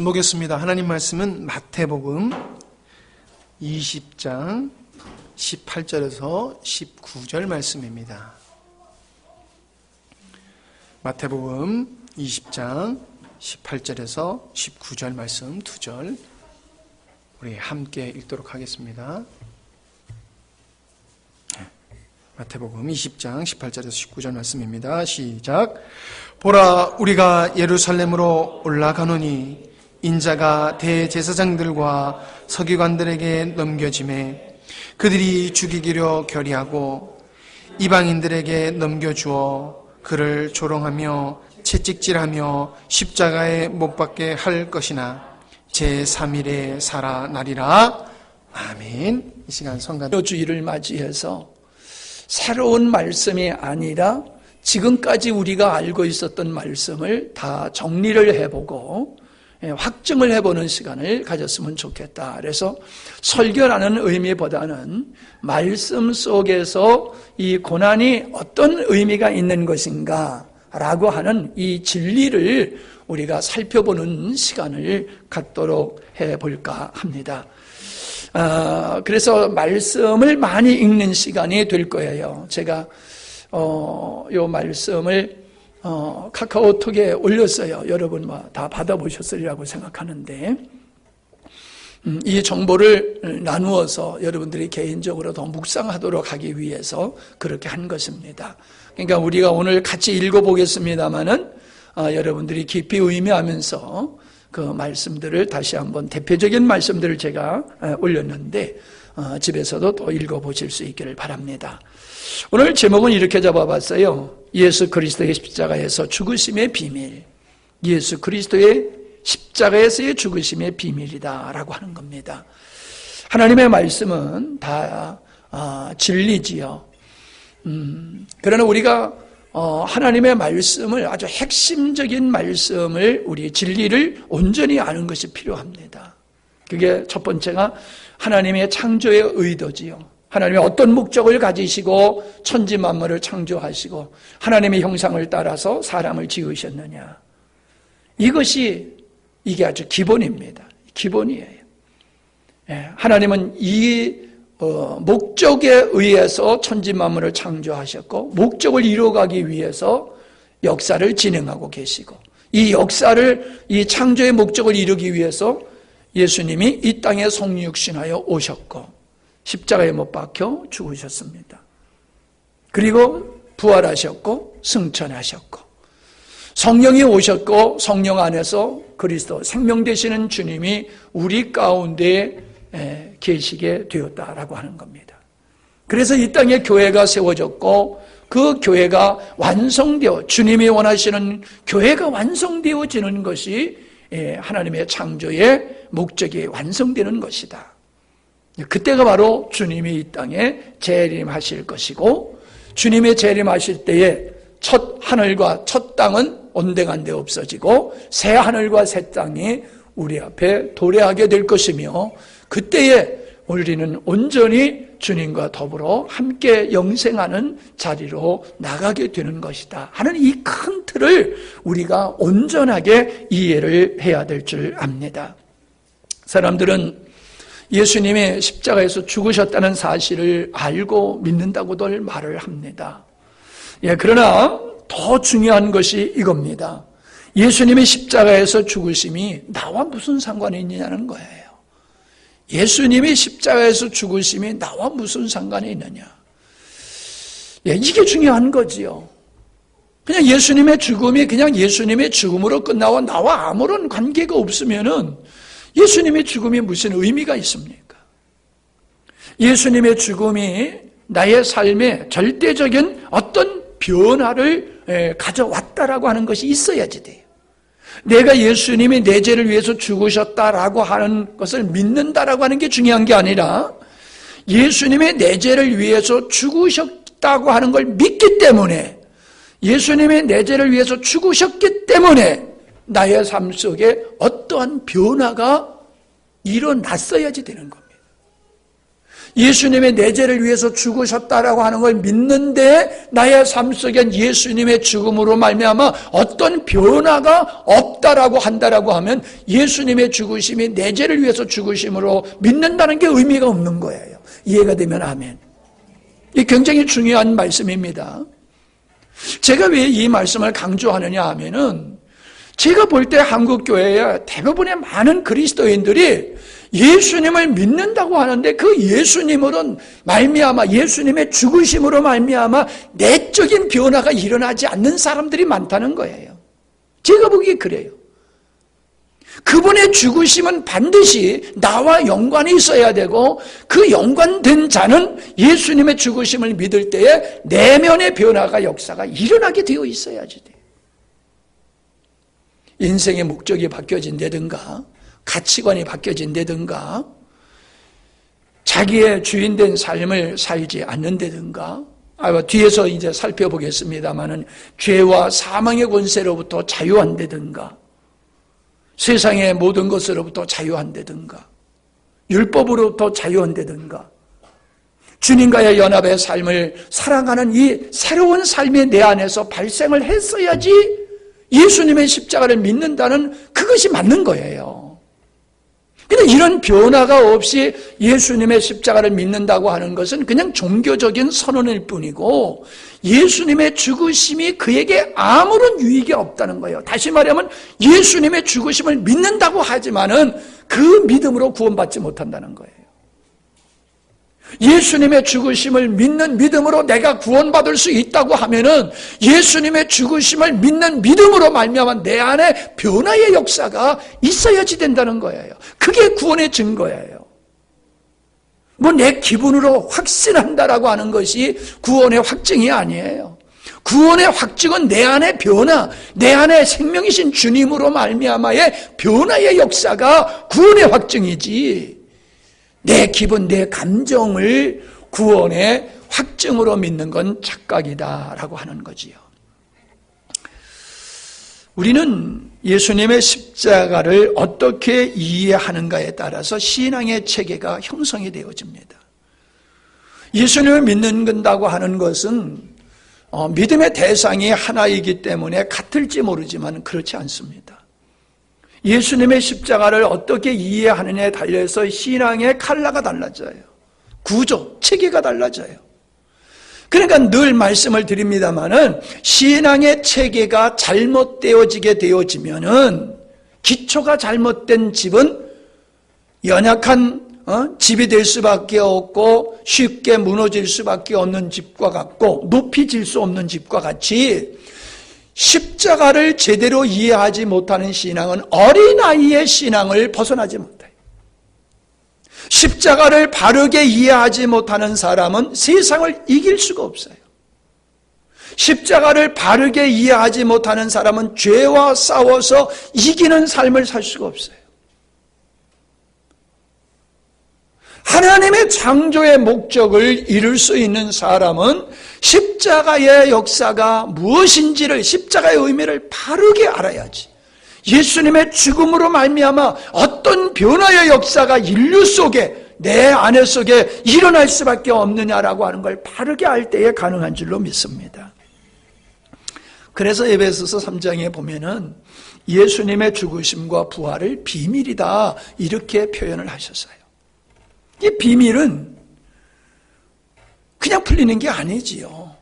보겠습니다. 하나님 말씀은 마태복음 20장 18절에서 19절 말씀입니다. 마태복음 20장 18절에서 19절 말씀 2절 우리 함께 읽도록 하겠습니다. 마태복음 20장 18절에서 19절 말씀입니다. 시작. 보라, 우리가 예루살렘으로 올라가노니 인자가 대제사장들과 서기관들에게 넘겨짐에 그들이 죽이기로 결의하고 이방인들에게 넘겨주어 그를 조롱하며 채찍질하며 십자가에 못 박게 할 것이나 제3일에 살아나리라. 아멘. 이 시간 성가 주일을 맞이해서 새로운 말씀이 아니라 지금까지 우리가 알고 있었던 말씀을 다 정리를 해보고 확증을 해보는 시간을 가졌으면 좋겠다. 그래서 설교라는 의미보다는 말씀 속에서 이 고난이 어떤 의미가 있는 것인가 라고 하는 이 진리를 우리가 살펴보는 시간을 갖도록 해볼까 합니다. 그래서 말씀을 많이 읽는 시간이 될 거예요. 제가 요 말씀을 카카오톡에 올렸어요. 여러분 다 받아보셨으리라고 생각하는데 이 정보를 나누어서 여러분들이 개인적으로 더 묵상하도록 하기 위해서 그렇게 한 것입니다. 그러니까 우리가 오늘 같이 읽어보겠습니다마는 여러분들이 깊이 의미하면서 그 말씀들을 다시 한번 대표적인 말씀들을 제가 올렸는데 집에서도 또 읽어보실 수 있기를 바랍니다. 오늘 제목은 이렇게 잡아봤어요. 예수 그리스도의 십자가에서 죽으심의 비밀. 예수 그리스도의 십자가에서의 죽으심의 비밀이다 라고 하는 겁니다. 하나님의 말씀은 다 진리지요. 그러나 우리가 하나님의 말씀을 아주 핵심적인 말씀을 우리 진리를 온전히 아는 것이 필요합니다. 그게 첫 번째가 하나님의 창조의 의도지요. 하나님의 어떤 목적을 가지시고 천지 만물을 창조하시고 하나님의 형상을 따라서 사람을 지으셨느냐. 이게 아주 기본입니다. 기본이에요. 하나님은 이 목적에 의해서 천지 만물을 창조하셨고 목적을 이루어가기 위해서 역사를 진행하고 계시고 이 역사를 이 창조의 목적을 이루기 위해서 예수님이 이 땅에 성육신하여 오셨고 십자가에 못 박혀 죽으셨습니다. 그리고 부활하셨고 승천하셨고 성령이 오셨고 성령 안에서 그리스도 생명 되시는 주님이 우리 가운데 계시게 되었다라고 하는 겁니다. 그래서 이 땅에 교회가 세워졌고 그 교회가 완성되어 주님이 원하시는 교회가 완성되어지는 것이 하나님의 창조의 목적이 완성되는 것이다. 그때가 바로 주님이 이 땅에 재림하실 것이고 주님이 재림하실 때에 첫 하늘과 첫 땅은 온데간데 없어지고 새 하늘과 새 땅이 우리 앞에 도래하게 될 것이며 그때에 우리는 온전히 주님과 더불어 함께 영생하는 자리로 나가게 되는 것이다 하는 이 큰 틀을 우리가 온전하게 이해를 해야 될 줄 압니다. 사람들은 예수님이 십자가에서 죽으셨다는 사실을 알고 믿는다고들 말을 합니다. 그러나 더 중요한 것이 이겁니다. 예수님이 십자가에서 죽으심이 나와 무슨 상관이 있느냐는 거예요. 예수님이 십자가에서 죽으심이 나와 무슨 상관이 있느냐. 이게 중요한 거지요. 그냥 예수님의 죽음이 그냥 예수님의 죽음으로 끝나고 나와 아무런 관계가 없으면은 예수님의 죽음이 무슨 의미가 있습니까? 예수님의 죽음이 나의 삶에 절대적인 어떤 변화를 가져왔다라고 하는 것이 있어야지 돼요. 내가 예수님이 내 죄를 위해서 죽으셨다라고 하는 것을 믿는다라고 하는 게 중요한 게 아니라 예수님이 내 죄를 위해서 죽으셨다고 하는 걸 믿기 때문에 예수님이 내 죄를 위해서 죽으셨기 때문에 나의 삶 속에 어떠한 변화가 일어났어야지 되는 겁니다. 예수님의 내 죄를 위해서 죽으셨다라고 하는 걸 믿는데 나의 삶 속엔 예수님의 죽음으로 말미암아 어떤 변화가 없다라고 한다라고 하면 예수님의 죽으심이 내 죄를 위해서 죽으심으로 믿는다는 게 의미가 없는 거예요. 이해가 되면 아멘. 이 굉장히 중요한 말씀입니다. 제가 왜 이 말씀을 강조하느냐 하면은 제가 볼 때 한국 교회에 대부분의 많은 그리스도인들이 예수님을 믿는다고 하는데 그 예수님으로 말미암아 예수님의 죽으심으로 말미암아 내적인 변화가 일어나지 않는 사람들이 많다는 거예요. 제가 보기에 그래요. 그분의 죽으심은 반드시 나와 연관이 있어야 되고 그 연관된 자는 예수님의 죽으심을 믿을 때에 내면의 변화가 역사가 일어나게 되어 있어야지 돼요. 인생의 목적이 바뀌어진다든가 가치관이 바뀌어진다든가 자기의 주인된 삶을 살지 않는다든가 뒤에서 이제 살펴보겠습니다마는 죄와 사망의 권세로부터 자유한다든가 세상의 모든 것으로부터 자유한다든가 율법으로부터 자유한다든가 주님과의 연합의 삶을 살아가는 이 새로운 삶이 내 안에서 발생을 했어야지 예수님의 십자가를 믿는다는 그것이 맞는 거예요. 그런데 이런 변화가 없이 예수님의 십자가를 믿는다고 하는 것은 그냥 종교적인 선언일 뿐이고 예수님의 죽으심이 그에게 아무런 유익이 없다는 거예요. 다시 말하면 예수님의 죽으심을 믿는다고 하지만은 그 믿음으로 구원받지 못한다는 거예요. 예수님의 죽으심을 믿는 믿음으로 내가 구원받을 수 있다고 하면은 예수님의 죽으심을 믿는 믿음으로 말미암아 내 안에 변화의 역사가 있어야지 된다는 거예요. 그게 구원의 증거예요. 뭐 내 기분으로 확신한다라고 하는 것이 구원의 확증이 아니에요. 구원의 확증은 내 안의 변화, 내 안에 생명이신 주님으로 말미암아의 변화의 역사가 구원의 확증이지 내 기분, 내 감정을 구원의 확증으로 믿는 건 착각이다라고 하는 거지요. 우리는 예수님의 십자가를 어떻게 이해하는가에 따라서 신앙의 체계가 형성이 되어집니다. 예수님을 믿는다고 하는 것은 믿음의 대상이 하나이기 때문에 같을지 모르지만 그렇지 않습니다. 예수님의 십자가를 어떻게 이해하느냐에 달려서 신앙의 컬러가 달라져요. 구조, 체계가 달라져요. 그러니까 늘 말씀을 드립니다마는 신앙의 체계가 잘못되어지게 되어지면은 기초가 잘못된 집은 연약한 집이 될 수밖에 없고 쉽게 무너질 수밖에 없는 집과 같고 높이 질 수 없는 집과 같이 십자가를 제대로 이해하지 못하는 신앙은 어린아이의 신앙을 벗어나지 못해요. 십자가를 바르게 이해하지 못하는 사람은 세상을 이길 수가 없어요. 십자가를 바르게 이해하지 못하는 사람은 죄와 싸워서 이기는 삶을 살 수가 없어요. 하나님의 창조의 목적을 이룰 수 있는 사람은 십자가의 역사가 무엇인지를 십자가의 의미를 바르게 알아야지. 예수님의 죽음으로 말미암아 어떤 변화의 역사가 인류 속에 내 안에 속에 일어날 수밖에 없느냐라고 하는 걸 바르게 알 때에 가능한 줄로 믿습니다. 그래서 에베소서 3장에 보면은 예수님의 죽으심과 부활을 비밀이다 이렇게 표현을 하셨어요. 이 비밀은 그냥 풀리는 게 아니지요.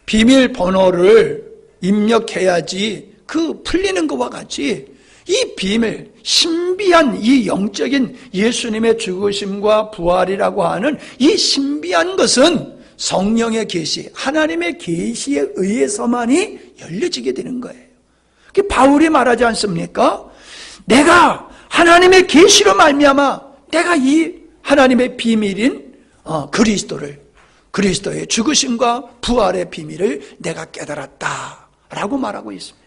비밀번호를 입력해야지 그 풀리는 것과 같이 이 비밀, 신비한 이 영적인 예수님의 죽으심과 부활이라고 하는 이 신비한 것은 성령의 계시, 하나님의 계시에 의해서만이 열려지게 되는 거예요. 바울이 말하지 않습니까? 내가 하나님의 계시로 말미암아 내가 이 하나님의 비밀인 그리스도의 죽으심과 부활의 비밀을 내가 깨달았다라고 말하고 있습니다.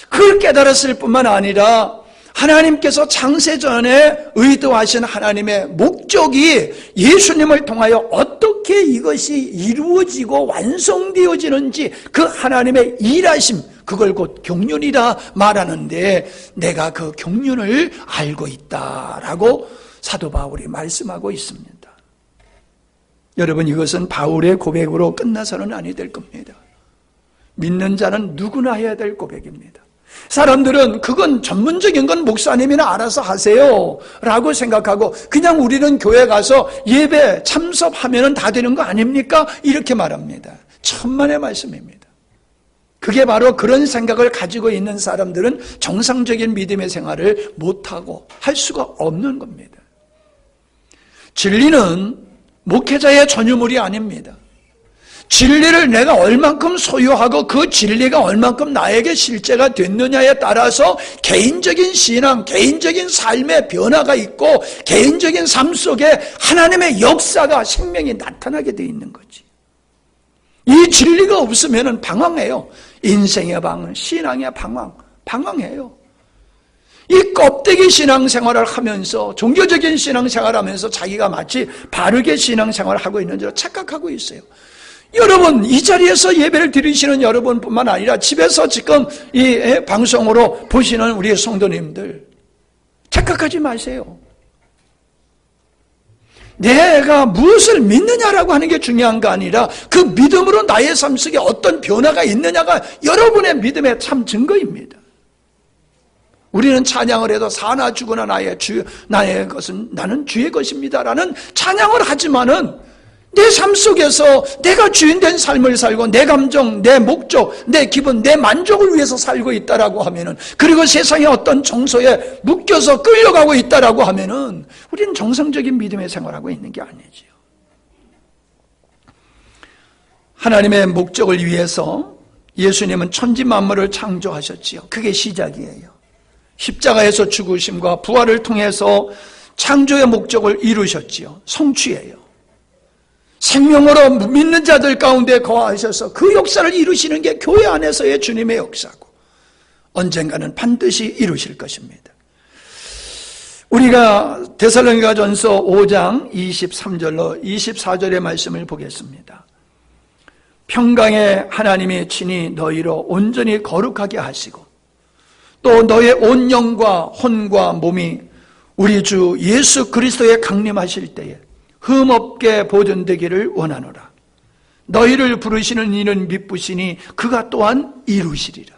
그걸 깨달았을 뿐만 아니라 하나님께서 창세전에 의도하신 하나님의 목적이 예수님을 통하여 어떻게 이것이 이루어지고 완성되어지는지 그 하나님의 일하심, 그걸 곧 경륜이라 말하는데 내가 그 경륜을 알고 있다라고 사도 바울이 말씀하고 있습니다. 여러분, 이것은 바울의 고백으로 끝나서는 아니 될 겁니다. 믿는 자는 누구나 해야 될 고백입니다. 사람들은 그건 전문적인 건 목사님이나 알아서 하세요 라고 생각하고 그냥 우리는 교회 가서 예배 참석하면 다 되는 거 아닙니까? 이렇게 말합니다. 천만의 말씀입니다. 그게 바로 그런 생각을 가지고 있는 사람들은 정상적인 믿음의 생활을 못하고 할 수가 없는 겁니다. 진리는 목회자의 전유물이 아닙니다. 진리를 내가 얼만큼 소유하고 그 진리가 얼만큼 나에게 실제가 됐느냐에 따라서 개인적인 신앙, 개인적인 삶의 변화가 있고 개인적인 삶 속에 하나님의 역사가 생명이 나타나게 돼 있는 거지. 이 진리가 없으면 방황해요. 인생의 방황, 신앙의 방황해요. 이 껍데기 신앙생활을 하면서 종교적인 신앙생활을 하면서 자기가 마치 바르게 신앙생활을 하고 있는 줄 착각하고 있어요. 여러분, 이 자리에서 예배를 드리시는 여러분뿐만 아니라 집에서 지금 이 방송으로 보시는 우리 성도님들 착각하지 마세요. 내가 무엇을 믿느냐라고 하는 게 중요한 거 아니라 그 믿음으로 나의 삶 속에 어떤 변화가 있느냐가 여러분의 믿음의 참 증거입니다. 우리는 찬양을 해도 사나 죽으나 나의 것은 나는 주의 것입니다라는 찬양을 하지만은 내 삶 속에서 내가 주인된 삶을 살고 내 감정, 내 목적, 내 기분, 내 만족을 위해서 살고 있다라고 하면은 그리고 세상의 어떤 정서에 묶여서 끌려가고 있다라고 하면은 우리는 정상적인 믿음의 생활하고 있는 게 아니지요. 하나님의 목적을 위해서 예수님은 천지 만물을 창조하셨지요. 그게 시작이에요. 십자가에서 죽으심과 부활을 통해서 창조의 목적을 이루셨지요. 성취예요. 생명으로 믿는 자들 가운데 거하셔서 그 역사를 이루시는 게 교회 안에서의 주님의 역사고 언젠가는 반드시 이루실 것입니다. 우리가 데살로니가전서 5장 23절로 24절의 말씀을 보겠습니다. 평강의 하나님이 친히 너희로 온전히 거룩하게 하시고 또 너의 온 영과 혼과 몸이 우리 주 예수 그리스도에 강림하실 때에 흠없게 보존되기를 원하노라. 너희를 부르시는 이는 미쁘시니 그가 또한 이루시리라.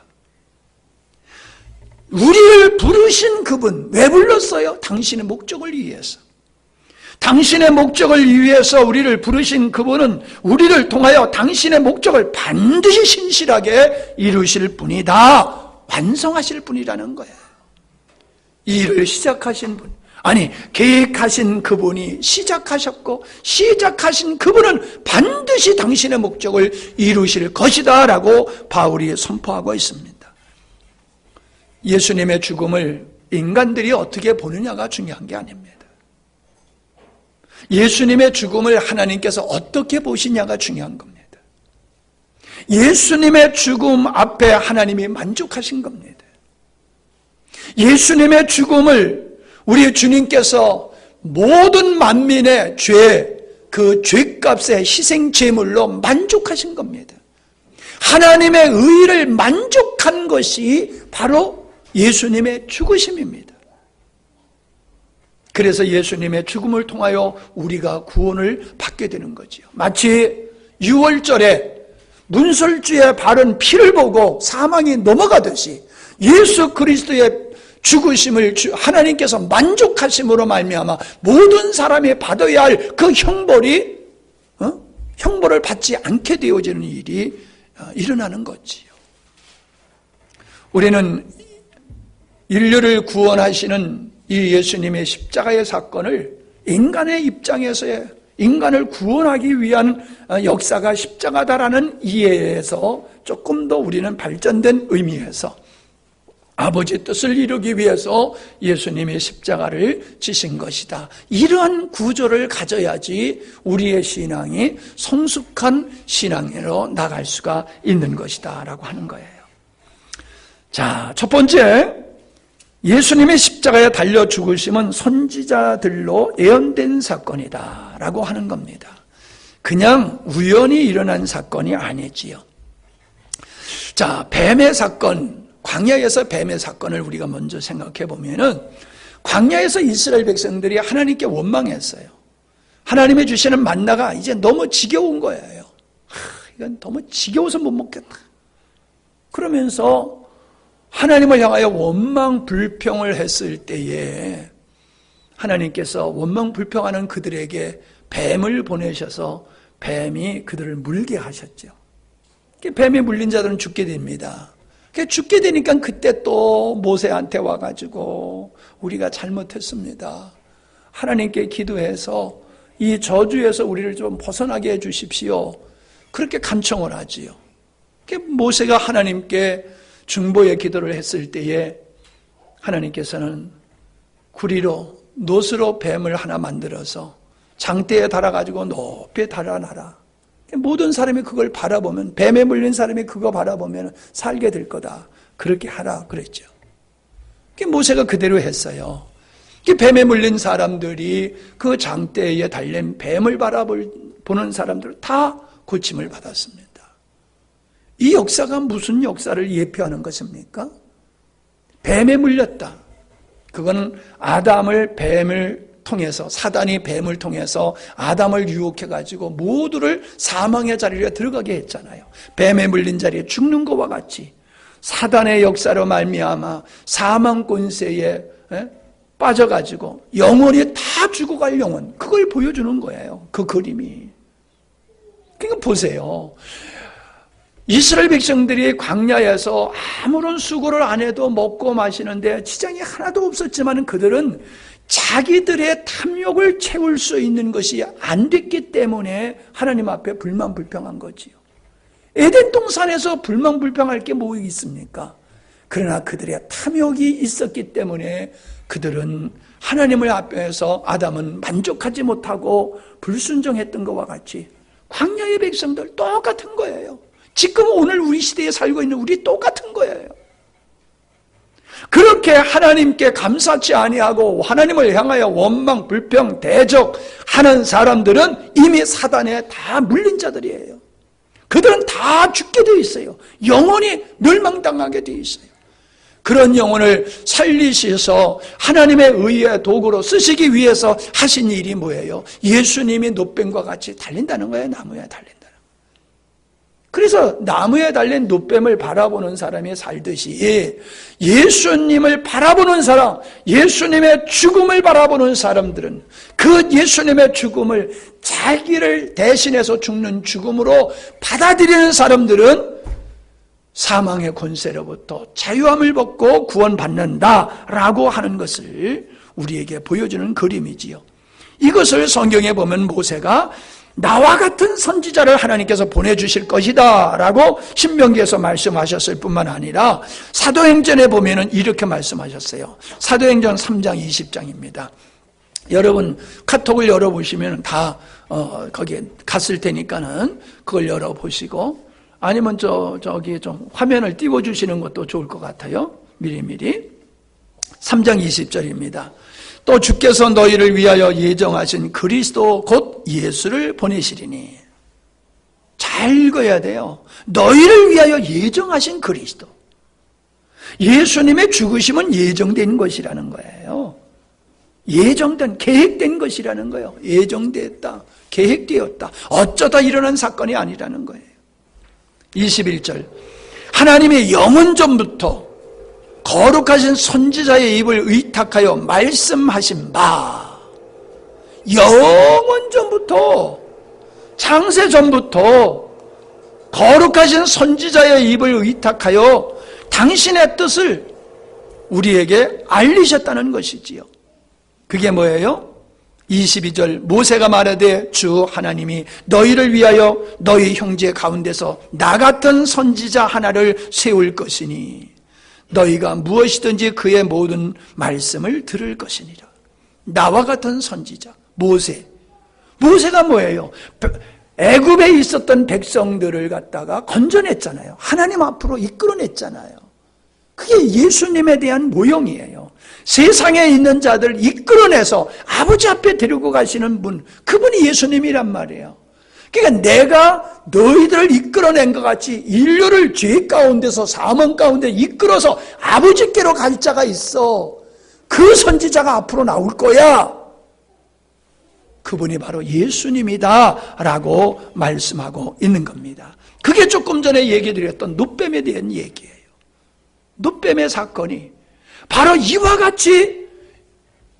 우리를 부르신 그분, 왜 불렀어요? 당신의 목적을 위해서. 당신의 목적을 위해서 우리를 부르신 그분은 우리를 통하여 당신의 목적을 반드시 신실하게 이루실 분이다. 완성하실 분이라는 거예요. 이 일을 시작하신 분, 아니 계획하신 그분이 시작하셨고 시작하신 그분은 반드시 당신의 목적을 이루실 것이다 라고 바울이 선포하고 있습니다. 예수님의 죽음을 인간들이 어떻게 보느냐가 중요한 게 아닙니다. 예수님의 죽음을 하나님께서 어떻게 보시냐가 중요한 겁니다. 예수님의 죽음 앞에 하나님이 만족하신 겁니다. 예수님의 죽음을 우리 주님께서 모든 만민의 죄, 그 죄값의 희생 제물로 만족하신 겁니다. 하나님의 의를 만족한 것이 바로 예수님의 죽으심입니다. 그래서 예수님의 죽음을 통하여 우리가 구원을 받게 되는 거지요. 마치 6월절에 문설주의 바른 피를 보고 사망이 넘어가듯이 예수 그리스도의 죽으심을 하나님께서 만족하심으로 말미암아 모든 사람이 받아야 할 그 형벌이 형벌을 받지 않게 되어지는 일이 일어나는 거지요. 우리는 인류를 구원하시는 이 예수님의 십자가의 사건을 인간의 입장에서의 인간을 구원하기 위한 역사가 십자가다라는 이해에서 조금 더 우리는 발전된 의미에서 아버지 뜻을 이루기 위해서 예수님의 십자가를 지신 것이다. 이러한 구조를 가져야지 우리의 신앙이 성숙한 신앙으로 나갈 수가 있는 것이다 라고 하는 거예요. 자, 첫 번째, 예수님의 십자가에 달려 죽으심은 선지자들로 예언된 사건이다 라고 하는 겁니다. 그냥 우연히 일어난 사건이 아니지요. 자, 뱀의 사건, 광야에서 뱀의 사건을 우리가 먼저 생각해 보면은 광야에서 이스라엘 백성들이 하나님께 원망했어요. 하나님이 주시는 만나가 이제 너무 지겨운 거예요. 이건 너무 지겨워서 못 먹겠다. 그러면서 하나님을 향하여 원망 불평을 했을 때에 하나님께서 원망 불평하는 그들에게 뱀을 보내셔서 뱀이 그들을 물게 하셨죠. 뱀에 물린 자들은 죽게 됩니다. 죽게 되니까 그때 또 모세한테 와가지고 우리가 잘못했습니다. 하나님께 기도해서 이 저주에서 우리를 좀 벗어나게 해주십시오. 그렇게 간청을 하지요. 모세가 하나님께 중보의 기도를 했을 때에 하나님께서는 구리로 노스로 뱀을 하나 만들어서 장대에 달아가지고 높이 달아놔라. 모든 사람이 그걸 바라보면, 뱀에 물린 사람이 그거 바라보면 살게 될 거다. 그렇게 하라 그랬죠. 모세가 그대로 했어요. 뱀에 물린 사람들이 그 장대에 달린 뱀을 바라보는 사람들 다 고침을 받았습니다. 이 역사가 무슨 역사를 예표하는 것입니까? 뱀에 물렸다. 그거는 아담을 뱀을 통해서, 사단이 뱀을 통해서 아담을 유혹해가지고 모두를 사망의 자리에 들어가게 했잖아요. 뱀에 물린 자리에 죽는 것과 같이 사단의 역사로 말미암아 사망 권세에 빠져가지고 영원히 다 죽어갈 영혼, 그걸 보여주는 거예요. 그 그림이. 그러니까 보세요. 이스라엘 백성들이 광야에서 아무런 수고를 안 해도 먹고 마시는데 지장이 하나도 없었지만 그들은 자기들의 탐욕을 채울 수 있는 것이 안 됐기 때문에 하나님 앞에 불만불평한 거지요. 에덴 동산에서 불만불평할 게 뭐 있습니까? 그러나 그들의 탐욕이 있었기 때문에 그들은 하나님을 앞에서 아담은 만족하지 못하고 불순종했던 것과 같이 광야의 백성들 똑같은 거예요. 지금 오늘 우리 시대에 살고 있는 우리 똑같은 거예요. 그렇게 하나님께 감사치 아니하고 하나님을 향하여 원망, 불평, 대적하는 사람들은 이미 사단에 다 물린 자들이에요. 그들은 다 죽게 되어 있어요. 영원히 멸망당하게 되어 있어요. 그런 영혼을 살리셔서 하나님의 의의 도구로 쓰시기 위해서 하신 일이 뭐예요? 예수님이 노뱀과 같이 달린다는 거예요. 나무에 달린다. 그래서 나무에 달린 노뱀을 바라보는 사람이 살듯이 예수님을 바라보는 사람, 예수님의 죽음을 바라보는 사람들은 그 예수님의 죽음을 자기를 대신해서 죽는 죽음으로 받아들이는 사람들은 사망의 권세로부터 자유함을 받고 구원받는다라고 하는 것을 우리에게 보여주는 그림이지요. 이것을 성경에 보면 모세가 나와 같은 선지자를 하나님께서 보내주실 것이다 라고 신명기에서 말씀하셨을 뿐만 아니라 사도행전에 보면 이렇게 말씀하셨어요. 사도행전 3장 20장입니다. 여러분 카톡을 열어보시면 다 거기에 갔을 테니까는 그걸 열어보시고 아니면 저기 좀 화면을 띄워주시는 것도 좋을 것 같아요. 미리미리 3장 20절입니다. 또 주께서 너희를 위하여 예정하신 그리스도 곧 예수를 보내시리니. 잘 읽어야 돼요. 너희를 위하여 예정하신 그리스도. 예수님의 죽으심은 예정된 것이라는 거예요. 예정된, 계획된 것이라는 거예요. 예정됐다, 계획되었다, 어쩌다 일어난 사건이 아니라는 거예요. 21절 하나님의 영원전부터 거룩하신 선지자의 입을 의탁하여 말씀하신 바, 영원전부터, 창세전부터 거룩하신 선지자의 입을 의탁하여 당신의 뜻을 우리에게 알리셨다는 것이지요. 그게 뭐예요? 22절 모세가 말하되 주 하나님이 너희를 위하여 너희 형제 가운데서 나 같은 선지자 하나를 세울 것이니 너희가 무엇이든지 그의 모든 말씀을 들을 것이니라. 나와 같은 선지자 모세가 뭐예요? 애굽에 있었던 백성들을 갖다가 건져냈잖아요. 하나님 앞으로 이끌어냈잖아요. 그게 예수님에 대한 모형이에요. 세상에 있는 자들 이끌어내서 아버지 앞에 데리고 가시는 분, 그분이 예수님이란 말이에요. 그러니까 내가 너희들을 이끌어낸 것 같이 인류를 죄 가운데서 사망 가운데 이끌어서 아버지께로 갈 자가 있어. 그 선지자가 앞으로 나올 거야. 그분이 바로 예수님이다 라고 말씀하고 있는 겁니다. 그게 조금 전에 얘기드렸던 눕뱀에 대한 얘기예요. 눕뱀의 사건이 바로 이와 같이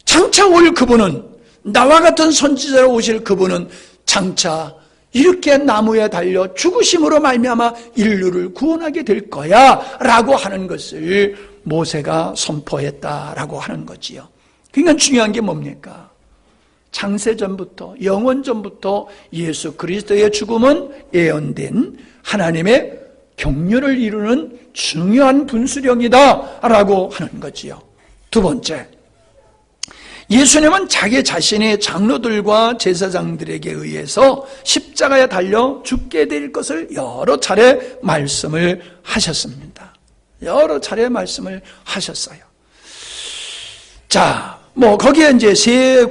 장차 올 그분은, 나와 같은 선지자로 오실 그분은 장차 이렇게 나무에 달려 죽으심으로 말미암아 인류를 구원하게 될 거야 라고 하는 것을 모세가 선포했다라고 하는 거지요. 그러니까 중요한 게 뭡니까? 창세전부터, 영원전부터 예수 그리스도의 죽음은 예언된 하나님의 경륜을 이루는 중요한 분수령이다 라고 하는 거지요. 두 번째, 예수님은 자기 자신이 장로들과 제사장들에게 의해서 십자가에 달려 죽게 될 것을 여러 차례 말씀을 하셨습니다. 여러 차례 말씀을 하셨어요. 자, 거기에 이제 네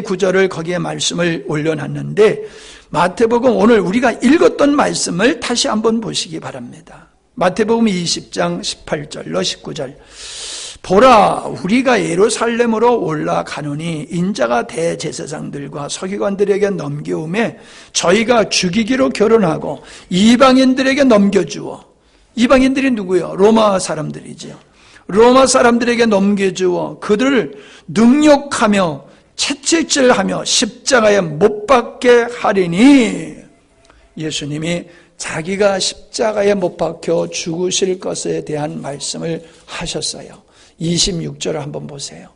구절을 거기에 말씀을 올려놨는데, 마태복음 오늘 우리가 읽었던 말씀을 다시 한번 보시기 바랍니다. 마태복음 20장 18절로 19절. 보라, 우리가 예루살렘으로 올라가노니 인자가 대제사장들과 서기관들에게 넘겨오매 저희가 죽이기로 결혼하고 이방인들에게 넘겨주어, 이방인들이 누구예요? 로마 사람들이죠. 로마 사람들에게 넘겨주어 그들을 능욕하며 채찍질하며 십자가에 못 박게 하리니, 예수님이 자기가 십자가에 못 박혀 죽으실 것에 대한 말씀을 하셨어요. 26절을 한번 보세요.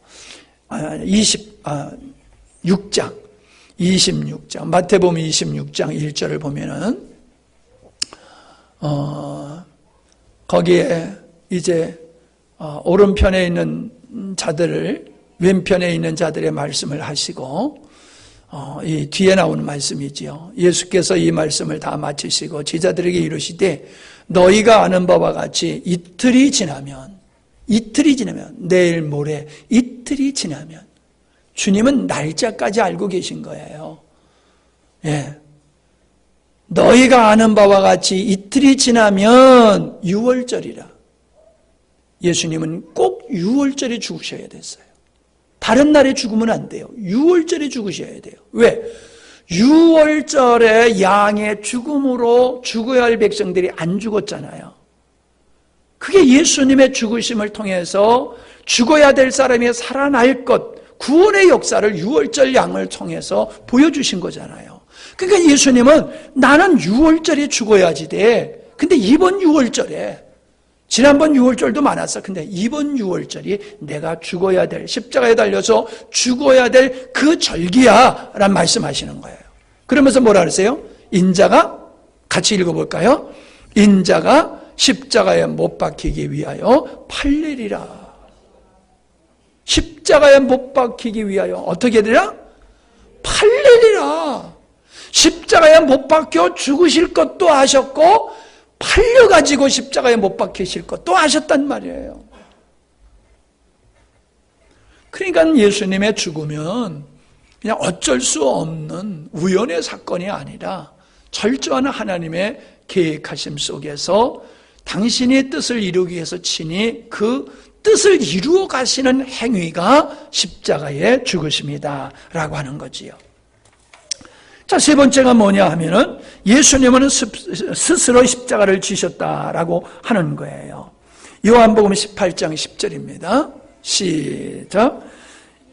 26장 마태복음 26장 1절을 보면은 거기에 이제 오른편에 있는 자들을, 왼편에 있는 자들의 말씀을 하시고, 이 뒤에 나오는 말씀이지요. 예수께서 이 말씀을 다 마치시고 제자들에게 이르시되 너희가 아는 바와 같이 이틀이 지나면, 내일 모레 이틀이 지나면, 주님은 날짜까지 알고 계신 거예요. 예. 너희가 아는 바와 같이 이틀이 지나면 6월절이라. 예수님은 꼭 6월절에 죽으셔야 됐어요. 다른 날에 죽으면 안 돼요. 6월절에 죽으셔야 돼요. 왜? 6월절에 양의 죽음으로 죽어야 할 백성들이 안 죽었잖아요. 그게 예수님의 죽으심을 통해서 죽어야 될 사람이 살아날 것, 구원의 역사를 6월절 양을 통해서 보여주신 거잖아요. 그러니까 예수님은 나는 6월절에 죽어야지 돼. 근데 이번 6월절에, 지난번 6월절도 많았어. 근데 이번 6월절이 내가 죽어야 될, 십자가에 달려서 죽어야 될 그 절기야 라는 말씀하시는 거예요. 그러면서 뭐라 그러세요? 인자가, 같이 읽어볼까요? 인자가 십자가에 못 박히기 위하여 팔리리라. 십자가에 못 박히기 위하여 어떻게 되리라? 팔리리라. 십자가에 못 박혀 죽으실 것도 아셨고 팔려가지고 십자가에 못 박히실 것도 아셨단 말이에요. 그러니까 예수님의 죽으면 그냥 어쩔 수 없는 우연의 사건이 아니라 철저한 하나님의 계획하심 속에서 당신의 뜻을 이루기 위해서 친히 그 뜻을 이루어 가시는 행위가 십자가의 죽으심이다 라고 하는 거지요. 자, 세 번째가 뭐냐 하면은 예수님은 스스로 십자가를 지셨다라고 하는 거예요. 요한복음 18장 10절입니다. 시작.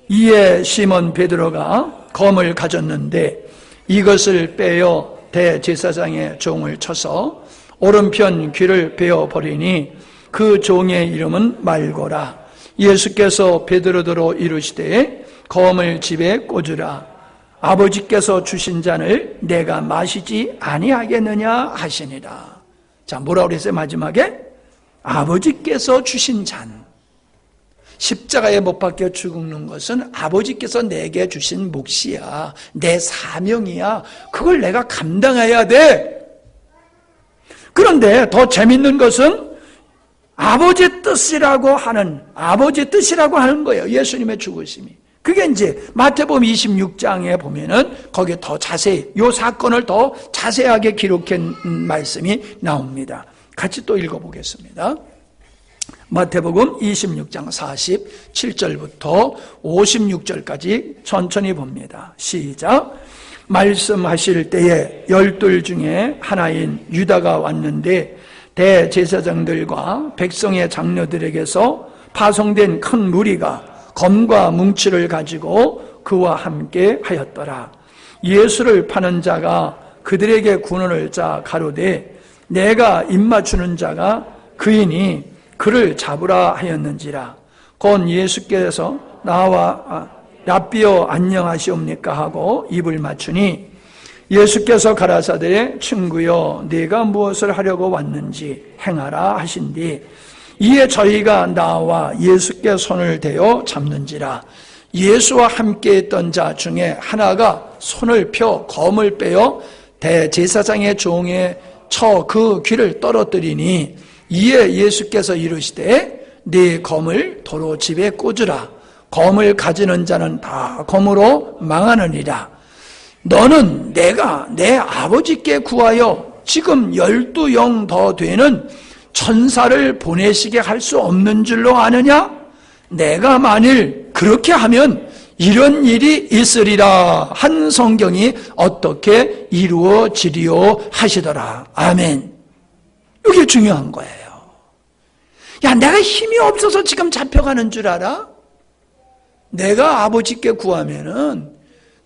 이에 시몬 베드로가 검을 가졌는데 이것을 빼어 대제사장의 종을 쳐서 오른편 귀를 베어버리니 그 종의 이름은 말고라. 예수께서 베드로더러 이르시되 검을 집에 꽂으라. 아버지께서 주신 잔을 내가 마시지 아니하겠느냐 하시니라. 자, 뭐라고 그랬어요? 마지막에 아버지께서 주신 잔. 십자가에 못 박혀 죽는 것은 아버지께서 내게 주신 몫이야. 내 사명이야. 그걸 내가 감당해야 돼. 그런데 더 재밌는 것은 아버지 뜻이라고 하는 거예요. 예수님의 죽으심이. 그게 이제 마태복음 26장에 보면은 거기에 더 자세히 이 사건을 더 자세하게 기록한 말씀이 나옵니다. 같이 또 읽어보겠습니다. 마태복음 26장 47절부터 56절까지 천천히 봅니다. 시작. 말씀하실 때에 12 중에 하나인 유다가 왔는데 대제사장들과 백성의 장로들에게서 파송된 큰 무리가 검과 뭉치를 가지고 그와 함께 하였더라. 예수를 파는 자가 그들에게 군언을 짜 가로되 내가 입맞추는 자가 그이니 그를 잡으라 하였는지라. 곧 예수께서 나와 랍비여 안녕하시옵니까 하고 입을 맞추니 예수께서 가라사대 친구여 네가 무엇을 하려고 왔는지 행하라 하신뒤 이에 저희가 나와 예수께 손을 대어 잡는지라. 예수와 함께 있던 자 중에 하나가 손을 펴 검을 빼어 대제사장의 종에 쳐 그 귀를 떨어뜨리니 이에 예수께서 이르시되 네 검을 도로 집에 꽂으라. 검을 가지는 자는 다 검으로 망하느니라. 너는 내가 내 아버지께 구하여 지금 12영 더 되는 천사를 보내시게 할 수 없는 줄로 아느냐? 내가 만일 그렇게 하면 이런 일이 있으리라 한 성경이 어떻게 이루어지리요 하시더라. 아멘. 이게 중요한 거예요. 야, 내가 힘이 없어서 지금 잡혀가는 줄 알아? 내가 아버지께 구하면은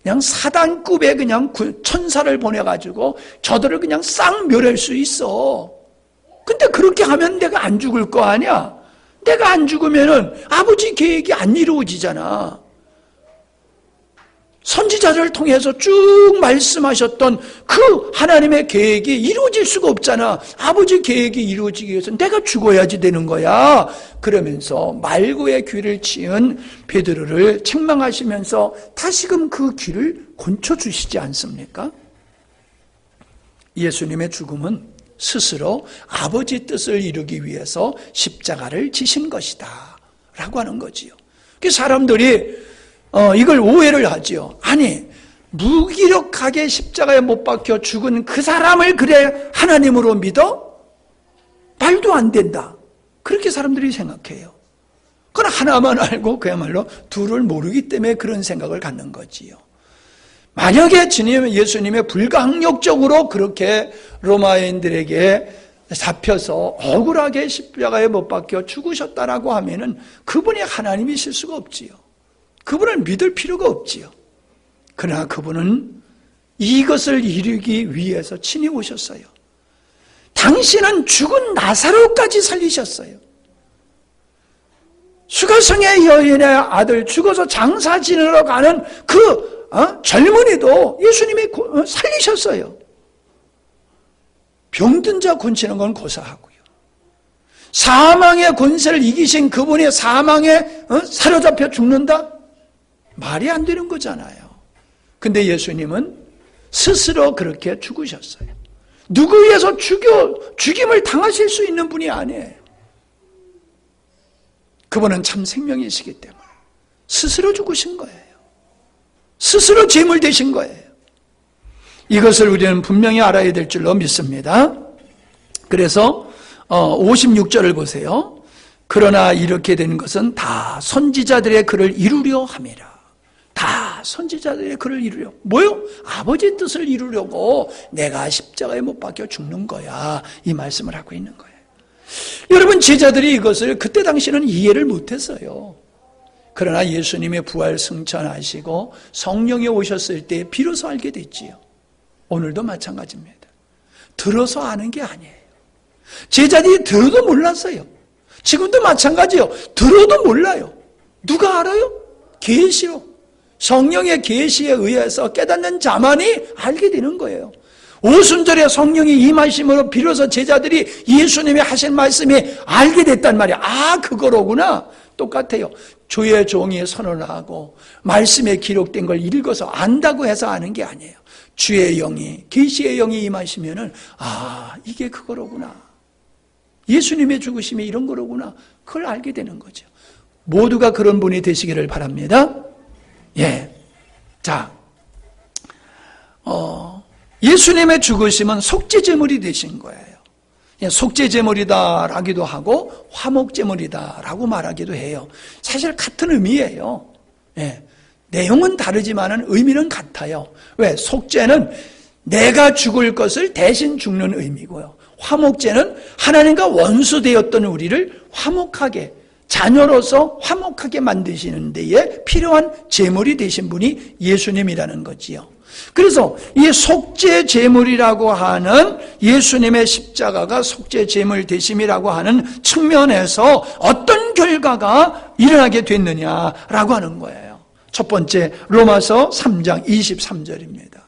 그냥 사단급의 그냥 천사를 보내가지고 저들을 그냥 싹 멸할 수 있어. 근데 그렇게 하면 내가 안 죽을 거 아니야? 내가 안 죽으면은 아버지 계획이 안 이루어지잖아. 선지자를 통해서 쭉 말씀하셨던 그 하나님의 계획이 이루어질 수가 없잖아. 아버지 계획이 이루어지기 위해서 내가 죽어야지 되는 거야. 그러면서 말고의 귀를 치은 베드로를 책망하시면서 다시금 그 귀를 곤쳐주시지 않습니까? 예수님의 죽음은 스스로 아버지 뜻을 이루기 위해서 십자가를 지신 것이다 라고 하는 거지요. 그 사람들이 이걸 오해를 하지요. 아니, 무기력하게 십자가에 못 박혀 죽은 그 사람을 그래 하나님으로 믿어? 말도 안 된다. 그렇게 사람들이 생각해요. 그건 하나만 알고 그야말로 둘을 모르기 때문에 그런 생각을 갖는 거지요. 만약에 예수님의 불강력적으로 그렇게 로마인들에게 잡혀서 억울하게 십자가에 못 박혀 죽으셨다라고 하면은 그분이 하나님이실 수가 없지요. 그분을 믿을 필요가 없지요. 그러나 그분은 이것을 이루기 위해서 친히 오셨어요. 당신은 죽은 나사로까지 살리셨어요. 수가성의 여인의 아들 죽어서 장사 지내러 가는 그 젊은이도 예수님이 살리셨어요. 병든 자 고치는 건 고사하고요. 사망의 권세를 이기신 그분이 사망에 사로잡혀 죽는다? 말이 안 되는 거잖아요. 근데 예수님은 스스로 그렇게 죽으셨어요. 누구 위해서 죽임을 당하실 수 있는 분이 아니에요. 그분은 참 생명이시기 때문에 스스로 죽으신 거예요. 스스로 제물 되신 거예요. 이것을 우리는 분명히 알아야 될 줄로 믿습니다. 그래서 56절을 보세요. 그러나 이렇게 된 것은 다 선지자들의 글을 이루려 함이라. 다 선지자들의 글을 이루려. 뭐요? 아버지 뜻을 이루려고 내가 십자가에 못 박혀 죽는 거야. 이 말씀을 하고 있는 거예요. 여러분, 제자들이 이것을 그때 당시는 이해를 못했어요. 그러나 예수님의 부활 승천하시고 성령이 오셨을 때 비로소 알게 됐지요. 오늘도 마찬가지입니다. 들어서 아는 게 아니에요. 제자들이 들어도 몰랐어요. 지금도 마찬가지요. 들어도 몰라요. 누가 알아요? 계시로. 성령의 계시에 의해서 깨닫는 자만이 알게 되는 거예요. 오순절에 성령이 임하심으로 비로소 제자들이 예수님이 하신 말씀이 알게 됐단 말이야. 아, 그거로구나. 똑같아요. 주의 종이 선언하고 말씀에 기록된 걸 읽어서 안다고 해서 아는 게 아니에요. 주의 영이, 계시의 영이 임하시면은 아, 이게 그거로구나. 예수님의 죽으심이 이런 거로구나. 그걸 알게 되는 거죠. 모두가 그런 분이 되시기를 바랍니다. 예. 자, 예수님의 죽으심은 속죄제물이 되신 거예요. 속죄제물이다라기도 하고 화목제물이다라고 말하기도 해요. 사실 같은 의미예요. 예. 내용은 다르지만 의미는 같아요. 왜? 속죄는 내가 죽을 것을 대신 죽는 의미고요. 화목제는 하나님과 원수되었던 우리를 화목하게, 자녀로서 화목하게 만드시는 데에 필요한 제물이 되신 분이 예수님이라는 거지요. 그래서 이 속죄 제물이라고 하는 예수님의 십자가가 속죄 제물 되심이라고 하는 측면에서 어떤 결과가 일어나게 됐느냐라고 하는 거예요. 첫 번째, 로마서 3장 23절입니다.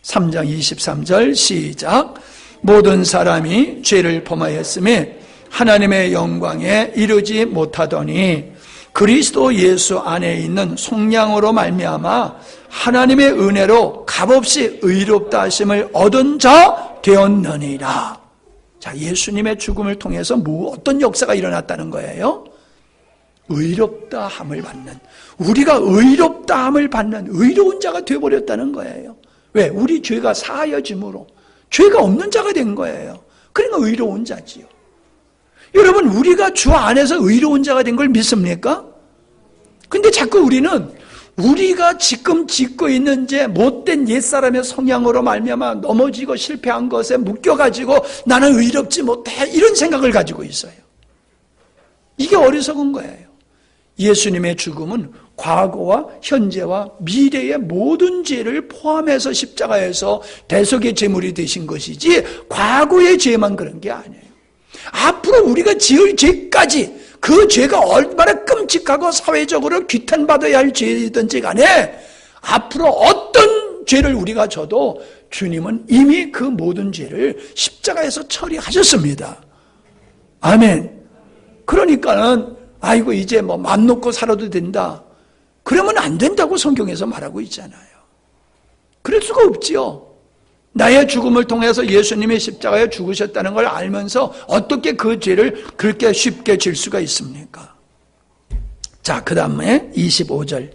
3장 23절 시작. 모든 사람이 죄를 범하였음에 하나님의 영광에 이르지 못하더니 그리스도 예수 안에 있는 속량으로 말미암아 하나님의 은혜로 값없이 의롭다 하심을 얻은 자 되었느니라. 자, 예수님의 죽음을 통해서 어떤 역사가 일어났다는 거예요? 의롭다 함을 받는, 우리가 의롭다 함을 받는 의로운 자가 되어버렸다는 거예요. 왜? 우리 죄가 사하여짐으로 죄가 없는 자가 된 거예요. 그러니까 의로운 자지요. 여러분, 우리가 주 안에서 의로운 자가 된 걸 믿습니까? 근데 자꾸 우리는 우리가 지금 짓고 있는 죄, 못된 옛사람의 성향으로 말미암아 넘어지고 실패한 것에 묶여가지고 나는 의롭지 못해, 이런 생각을 가지고 있어요. 이게 어리석은 거예요. 예수님의 죽음은 과거와 현재와 미래의 모든 죄를 포함해서 십자가에서 대속의 제물이 되신 것이지 과거의 죄만 그런 게 아니에요. 앞으로 우리가 지을 죄까지, 그 죄가 얼마나 끔찍하고 사회적으로 규탄받아야 할 죄이든지 간에 앞으로 어떤 죄를 우리가 져도 주님은 이미 그 모든 죄를 십자가에서 처리하셨습니다. 아멘. 그러니까는 아이고 이제 뭐 맘 놓고 살아도 된다, 그러면 안 된다고 성경에서 말하고 있잖아요. 그럴 수가 없지요. 나의 죽음을 통해서 예수님이 십자가에 죽으셨다는 걸 알면서 어떻게 그 죄를 그렇게 쉽게 질 수가 있습니까? 자, 그 다음에 25절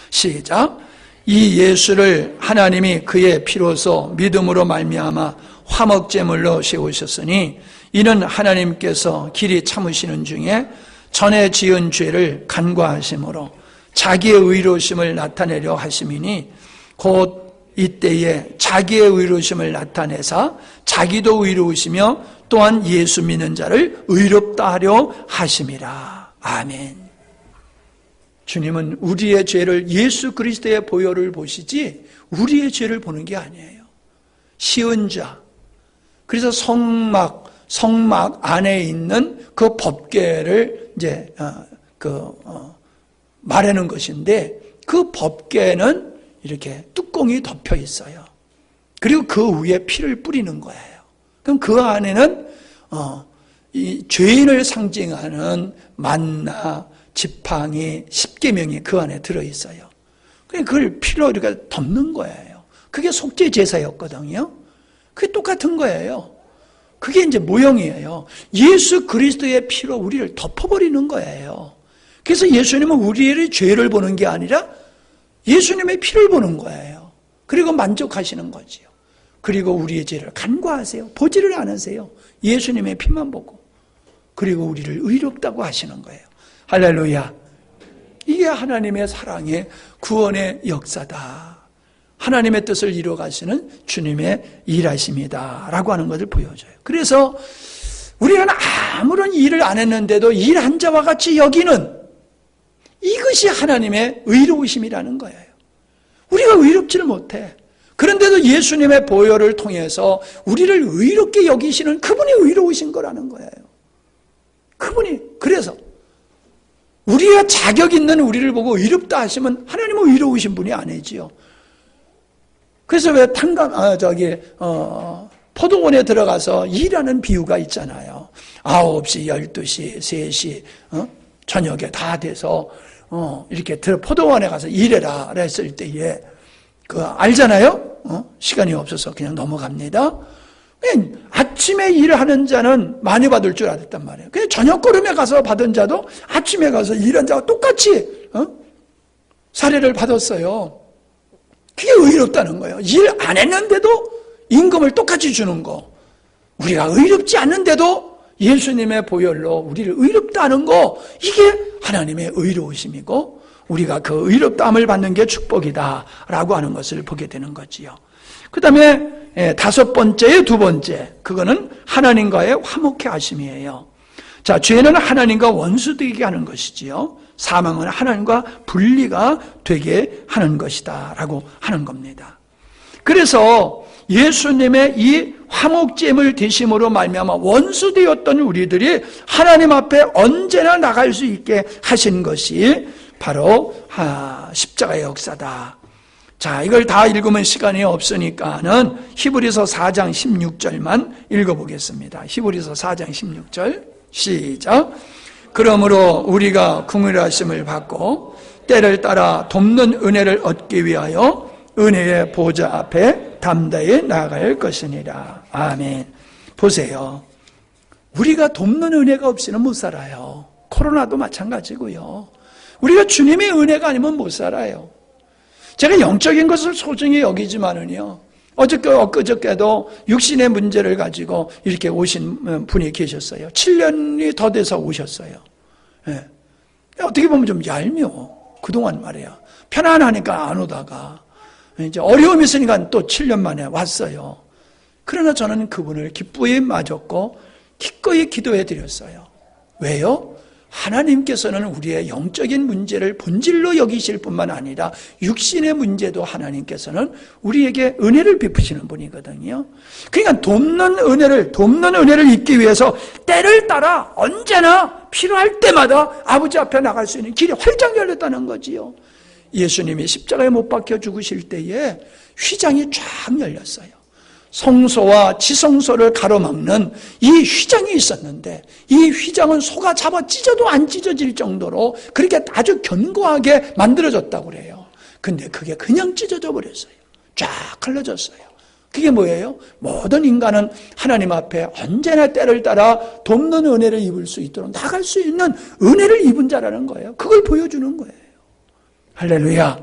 시작. 이 예수를 하나님이 그의 피로서 믿음으로 말미암아 화목제물로 세우셨으니 이는 하나님께서 길이 참으시는 중에 전에 지은 죄를 간과하심으로 자기의 의로우심을 나타내려 하심이니 곧 이때에 자기의 의로우심을 나타내사 자기도 의로우시며 또한 예수 믿는 자를 의롭다 하려 하심이라. 아멘. 주님은 우리의 죄를, 예수 그리스도의 보혈을 보시지 우리의 죄를 보는 게 아니에요. 시은 자, 그래서 성막 안에 있는 그 법궤를 이제 말하는 것인데, 그 법궤는 이렇게 뚜껑이 덮여 있어요. 그리고 그 위에 피를 뿌리는 거예요. 그럼 그 안에는 이 죄인을 상징하는 만나, 지팡이, 십계명이 그 안에 들어 있어요. 그걸 피로 이렇게 덮는 거예요. 그게 속죄 제사였거든요. 그게 똑같은 거예요. 그게 이제 모형이에요. 예수 그리스도의 피로 우리를 덮어버리는 거예요. 그래서 예수님은 우리의 죄를 보는 게 아니라 예수님의 피를 보는 거예요. 그리고 만족하시는 거지요. 그리고 우리의 죄를 간과하세요. 보지를 않으세요. 예수님의 피만 보고. 그리고 우리를 의롭다고 하시는 거예요. 할렐루야. 이게 하나님의 사랑의 구원의 역사다. 하나님의 뜻을 이루어가시는 주님의 일하심이다 라고 하는 것을 보여줘요. 그래서 우리는 아무런 일을 안 했는데도 일한 자와 같이 여기는, 이것이 하나님의 의로우심이라는 거예요. 우리가 의롭지를 못해. 그런데도 예수님의 보혈을 통해서 우리를 의롭게 여기시는 그분이 의로우신 거라는 거예요. 그분이, 그래서 우리가 자격 있는 우리를 보고 의롭다 하시면 하나님은 의로우신 분이 아니지요. 그래서 왜 포도원에 들어가서 일하는 비유가 있잖아요. 9시, 12시, 3시, 저녁에 다 돼서 이렇게 포도원에 가서 일해라 했을 때에 알잖아요. 시간이 없어서 그냥 넘어갑니다. 그냥 아침에 일하는 자는 많이 받을 줄 알았단 말이에요. 그냥 저녁거름에 가서 받은 자도 아침에 가서 일한 자와 똑같이 사례를 받았어요. 그게 의롭다는 거예요. 일 안 했는데도 임금을 똑같이 주는 거. 우리가 의롭지 않는데도 예수님의 보혈로 우리를 의롭다는 거, 이게 하나님의 의로우심이고 우리가 그 의롭다함을 받는 게 축복이다라고 하는 것을 보게 되는 거지요. 그 다음에 다섯 번째의 두 번째, 그거는 하나님과의 화목해 하심이에요. 자, 죄는 하나님과 원수되게 하는 것이지요. 사망은 하나님과 분리가 되게 하는 것이다 라고 하는 겁니다. 그래서 예수님의 이 화목제물 되심으로 말미암아 원수되었던 우리들이 하나님 앞에 언제나 나갈 수 있게 하신 것이 바로 십자가의 역사다. 자, 이걸 다 읽으면 시간이 없으니까는 히브리서 4장 16절만 읽어보겠습니다. 히브리서 4장 16절 시작. 그러므로 우리가 긍휼하심을 받고 때를 따라 돕는 은혜를 얻기 위하여 은혜의 보좌 앞에 담대히 나아갈 것이니라. 아멘. 보세요. 우리가 돕는 은혜가 없이는 못 살아요. 코로나도 마찬가지고요. 우리가 주님의 은혜가 아니면 못 살아요. 제가 영적인 것을 소중히 여기지만은요, 엊그저께도 육신의 문제를 가지고 이렇게 오신 분이 계셨어요. 7년이 더 돼서 오셨어요. 예. 어떻게 보면 좀 얄미워. 그동안 말이야. 편안하니까 안 오다가 이제 어려움이 있으니까 또 7년 만에 왔어요. 그러나 저는 그분을 기쁘게 맞았고 기꺼이 기도해 드렸어요. 왜요? 하나님께서는 우리의 영적인 문제를 본질로 여기실 뿐만 아니라 육신의 문제도 하나님께서는 우리에게 은혜를 베푸시는 분이거든요. 그러니까 돕는 은혜를 입기 위해서 때를 따라 언제나 필요할 때마다 아버지 앞에 나갈 수 있는 길이 활짝 열렸다는 거지요. 예수님이 십자가에 못 박혀 죽으실 때에 휘장이 쫙 열렸어요. 성소와 지성소를 가로막는 이 휘장이 있었는데 이 휘장은 소가 잡아 찢어도 안 찢어질 정도로 그렇게 아주 견고하게 만들어졌다고 그래요. 근데 그게 그냥 찢어져 버렸어요. 쫙 갈라졌어요. 그게 뭐예요? 모든 인간은 하나님 앞에 언제나 때를 따라 돕는 은혜를 입을 수 있도록 나갈 수 있는 은혜를 입은 자라는 거예요. 그걸 보여주는 거예요. 할렐루야.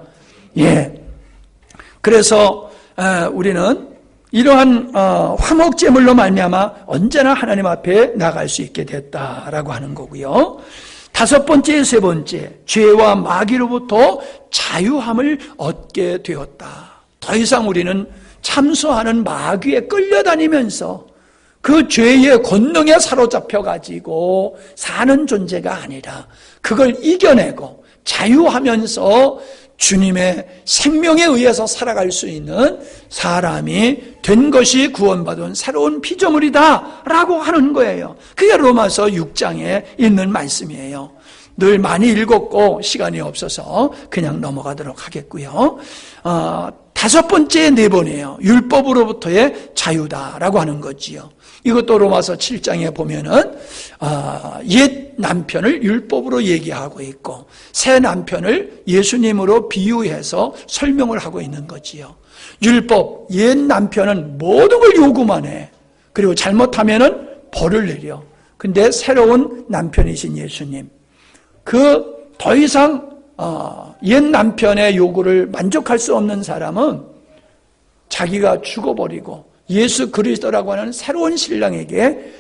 예. 그래서 우리는 이러한 화목제물로 말미암아 언제나 하나님 앞에 나갈 수 있게 됐다라고 하는 거고요. 다섯 번째, 세 번째, 죄와 마귀로부터 자유함을 얻게 되었다. 더 이상 우리는 참소하는 마귀에 끌려다니면서 그 죄의 권능에 사로잡혀가지고 사는 존재가 아니라 그걸 이겨내고 자유하면서 주님의 생명에 의해서 살아갈 수 있는 사람이 된 것이 구원받은 새로운 피조물이다 라고 하는 거예요. 그게 로마서 6장에 있는 말씀이에요. 늘 많이 읽었고 시간이 없어서 그냥 넘어가도록 하겠고요. 다섯 번째 네 번이에요. 율법으로부터의 자유다라고 하는 거지요. 이것도 로마서 7장에 보면은 옛 남편을 율법으로 얘기하고 있고 새 남편을 예수님으로 비유해서 설명을 하고 있는 거지요. 율법, 옛 남편은 모든 걸 요구만 해. 그리고 잘못하면은 벌을 내려. 근데 새로운 남편이신 예수님, 그 더 이상 옛 남편의 요구를 만족할 수 없는 사람은 자기가 죽어버리고 예수 그리스도라고 하는 새로운 신랑에게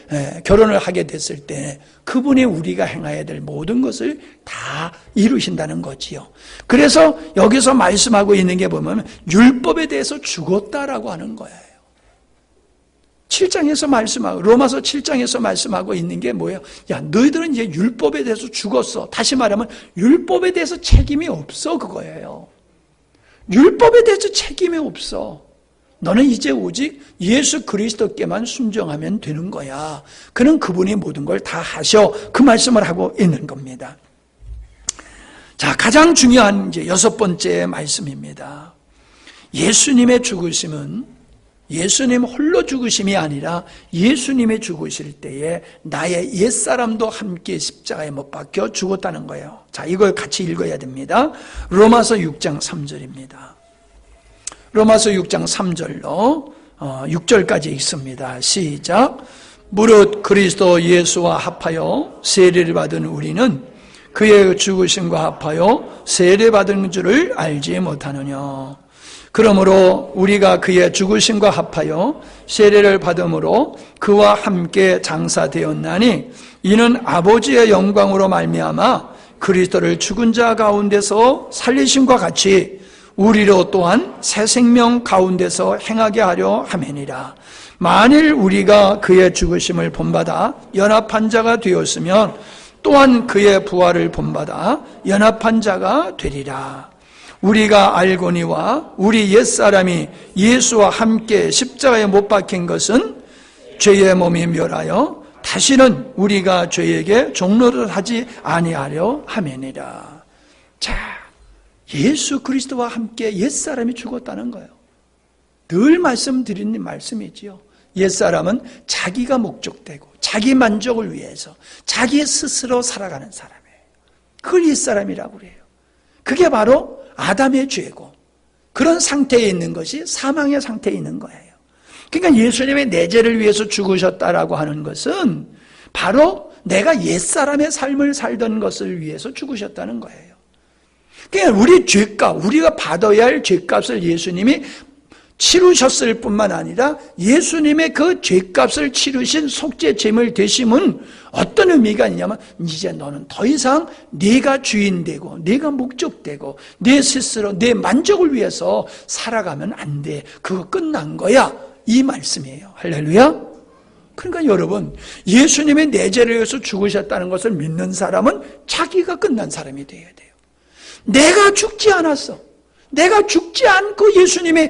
결혼을 하게 됐을 때 그분이 우리가 행해야 될 모든 것을 다 이루신다는 거지요. 그래서 여기서 말씀하고 있는 게 보면 율법에 대해서 죽었다라고 하는 거예요. 7장에서 말씀하고 로마서 7장에서 말씀하고 있는 게 뭐예요? 야, 너희들은 이제 율법에 대해서 죽었어. 다시 말하면 율법에 대해서 책임이 없어, 그거예요. 율법에 대해서 책임이 없어. 너는 이제 오직 예수 그리스도께만 순종하면 되는 거야. 그는 그분이 모든 걸 다 하셔. 그 말씀을 하고 있는 겁니다. 자, 가장 중요한 이제 여섯 번째 말씀입니다. 예수님의 죽으심은 예수님 홀로 죽으심이 아니라 예수님의 죽으실 때에 나의 옛사람도 함께 십자가에 못 박혀 죽었다는 거예요. 자, 이걸 같이 읽어야 됩니다. 로마서 6장 3절입니다. 로마서 6장 3절로 6절까지 읽습니다. 시작. 무릇 그리스도 예수와 합하여 세례를 받은 우리는 그의 죽으심과 합하여 세례받은 줄을 알지 못하느냐. 그러므로 우리가 그의 죽으심과 합하여 세례를 받음으로 그와 함께 장사되었나니 이는 아버지의 영광으로 말미암아 그리스도를 죽은 자 가운데서 살리심과 같이 우리로 또한 새 생명 가운데서 행하게 하려 함이니라. 만일 우리가 그의 죽으심을 본받아 연합한 자가 되었으면 또한 그의 부활을 본받아 연합한 자가 되리라. 우리가 알거니와 우리 옛사람이 예수와 함께 십자가에 못 박힌 것은 죄의 몸이 멸하여 다시는 우리가 죄에게 종노릇하지 아니하려 함이니라. 자, 예수 그리스도와 함께 옛사람이 죽었다는 거예요. 늘 말씀드린 말씀이지요. 옛사람은 자기가 목적되고 자기 만족을 위해서 자기 스스로 살아가는 사람이에요. 그걸 옛사람이라고 그래요. 그게 바로 아담의 죄고 그런 상태에 있는 것이 사망의 상태에 있는 거예요. 그러니까 예수님의 내 죄를 위해서 죽으셨다라고 하는 것은 바로 내가 옛사람의 삶을 살던 것을 위해서 죽으셨다는 거예요. 그러니까 우리 죄값, 우리가 받아야 할 죄값을 예수님이 치르셨을 뿐만 아니라 예수님의 그 죄값을 치르신 속죄제물 되심은 어떤 의미가 있냐면 이제 너는 더 이상 네가 주인되고 네가 목적되고 내 스스로 내 만족을 위해서 살아가면 안 돼. 그거 끝난 거야. 이 말씀이에요. 할렐루야. 그러니까 여러분, 예수님의 내 죄를 위해서 죽으셨다는 것을 믿는 사람은 자기가 끝난 사람이 되어야 돼요. 내가 죽지 않았어. 내가 죽지 않고 예수님이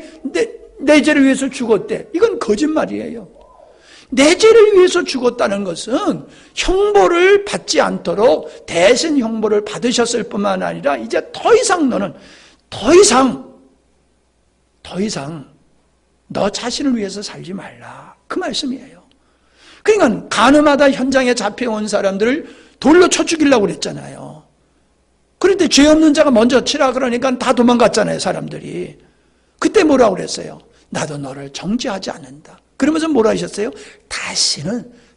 내 죄를 위해서 죽었대. 이건 거짓말이에요. 내 죄를 위해서 죽었다는 것은 형벌을 받지 않도록 대신 형벌을 받으셨을 뿐만 아니라 이제 더 이상 너는 더 이상 너 자신을 위해서 살지 말라. 그 말씀이에요. 그러니까 가늠하다 현장에 잡혀온 사람들을 돌로 쳐 죽이려고 그랬잖아요. 그런데 죄 없는 자가 먼저 치라 그러니까 다 도망갔잖아요, 사람들이. 그때 뭐라고 그랬어요? 나도 너를 정죄하지 않는다. 그러면서 뭐라 하셨어요?